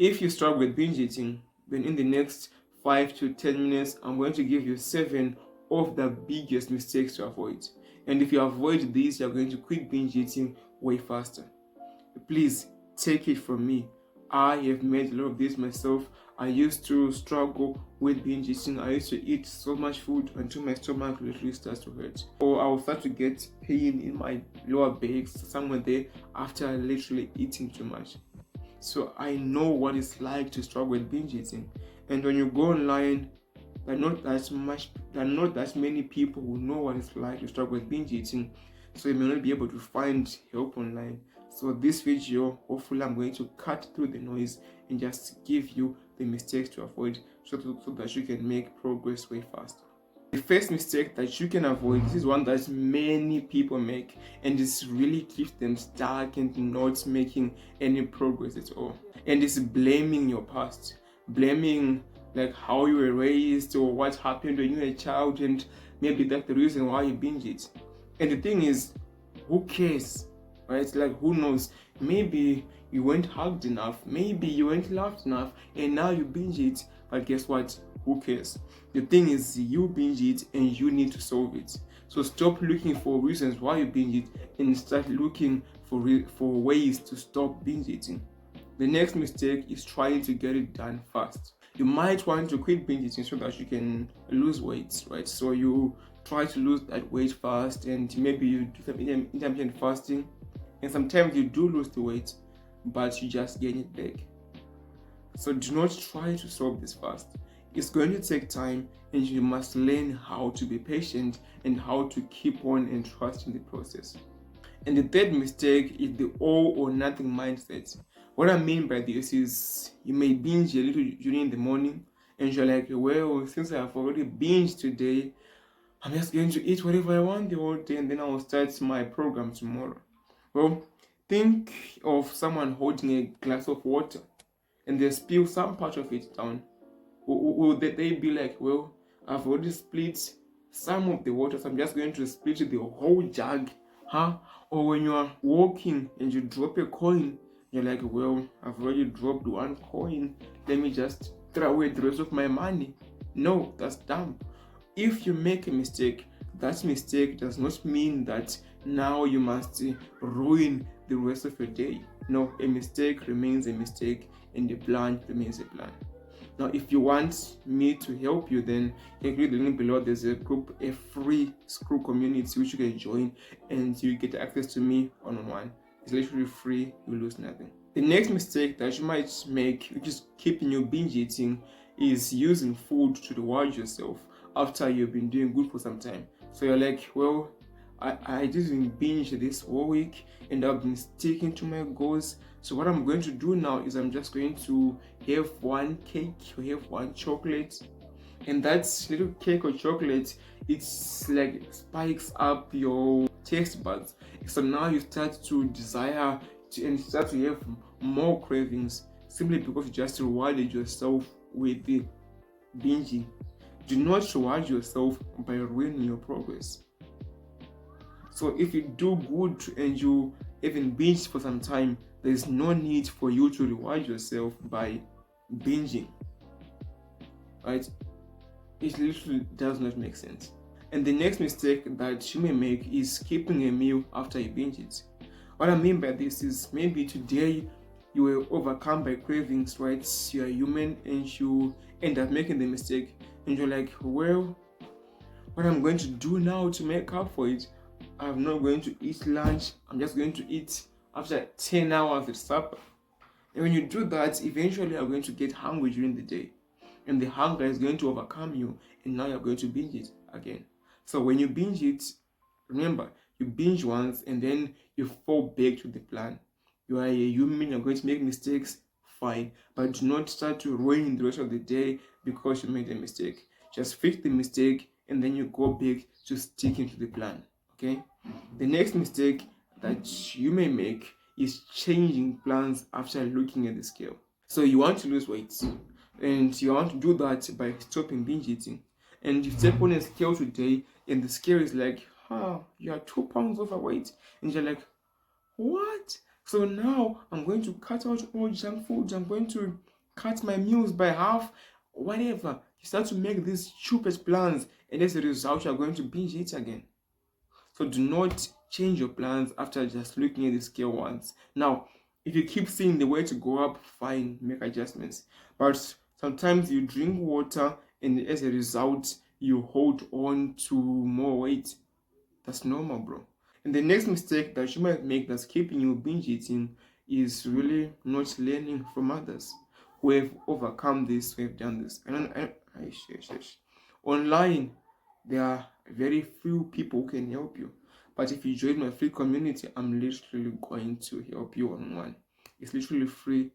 If you struggle with binge eating, then in the next 5 to 10 minutes, I'm going to give you 7 of the biggest mistakes to avoid. And if you avoid these, you're going to quit binge eating way faster. Please take it from me. I have made a lot of this myself. I used to struggle with binge eating. I used to eat so much food until my stomach literally starts to hurt. Or I will start to get pain in my lower back, somewhere there, after literally eating too much. So I know what it's like to struggle with binge eating. And when you go online, there are not that many people who know what it's like to struggle with binge eating. So you may not be able to find help online. So this video, hopefully I'm going to cut through the noise and just give you the mistakes to avoid so that you can make progress way faster. The first mistake that you can avoid, this is one that many people make, and this really keeps them stuck and not making any progress at all. And it's blaming your past, blaming like how you were raised or what happened when you were a child, and maybe that's the reason why you binge it. And the thing is, who cares, right? Like, who knows? Maybe you weren't hugged enough, maybe you weren't loved enough, and now you binge it. But guess what? Who cares? The thing is, you binge it and you need to solve it. So stop looking for reasons why you binge it and start looking for ways to stop binge eating. The next mistake is trying to get it done fast. You might want to quit binge eating so that you can lose weight, right? So you try to lose that weight fast, and maybe you do some intermittent fasting, and sometimes you do lose the weight, but you just gain it back. So do not try to solve this fast. It's going to take time, and you must learn how to be patient and how to keep on and trust in the process. And the third mistake is the all or nothing mindset. What I mean by this is, you may binge a little during the morning and you're like, well, since I've already binged today, I'm just going to eat whatever I want the whole day and then I will start my program tomorrow. Well, think of someone holding a glass of water and they spill some part of it down. Will they be like, well, I've already split some of the water, so I'm just going to split the whole jug, huh? Or when you are walking and you drop a coin, you're like, well, I've already dropped one coin, let me just throw away the rest of my money. No, that's dumb. If you make a mistake, that mistake does not mean that now you must ruin the rest of your day. No, a mistake remains a mistake and a plan remains a plan. Now, if you want me to help you, then click the link below. There's a group, a free school community which you can join, and you get access to me one-on-one. It's literally free, you lose nothing. The next mistake that you might make, which is keeping you binge eating, is using food to reward yourself after you've been doing good for some time. So you're like, well, I didn't binge this whole week and I've been sticking to my goals. So what I'm going to do now is I'm just going to have one cake or have one chocolate. And that little cake or chocolate, it's like spikes up your taste buds. So now you start to desire and start to have more cravings simply because you just rewarded yourself with the binging. Do not reward yourself by ruining your progress. So if you do good and you even binge for some time, there's no need for you to reward yourself by binging, right? It literally does not make sense. And the next mistake that you may make is skipping a meal after you binge it. What I mean by this is, maybe today you were overcome by cravings, right? You are human and you end up making the mistake and you're like, well, what I'm going to do now to make up for it, I'm not going to eat lunch, I'm just going to eat after 10 hours at supper. And when you do that, eventually you're going to get hungry during the day. And the hunger is going to overcome you, and now you're going to binge it again. So when you binge it, remember, you binge once and then you fall back to the plan. You are a human, you're going to make mistakes, fine. But do not start to ruin the rest of the day because you made a mistake. Just fix the mistake and then you go back to sticking to the plan. Okay? The next mistake that you may make is changing plans after looking at the scale. So you want to lose weight and you want to do that by stopping binge eating. And you step on a scale today and the scale is like, you are 2 pounds overweight. And you're like, what? So now I'm going to cut out all junk foods. I'm going to cut my meals by half, whatever. You start to make these stupid plans, and as a result, you're going to binge eat again. So do not change your plans after just looking at the scale once. Now, if you keep seeing the way to go up, fine, make adjustments. But sometimes you drink water, and as a result, you hold on to more weight. That's normal, bro. And the next mistake that you might make that's keeping you binge eating is really not learning from others who have overcome this, who have done this. Online, there are very few people who can help you. But if you join my free community, I'm literally going to help you on one. It's literally free.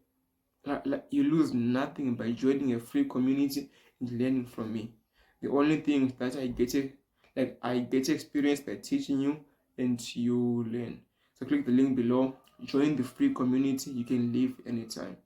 You lose nothing by joining a free community and learning from me. The only thing that I get experience by teaching you and you learn. So click the link below, join the free community, you can leave anytime.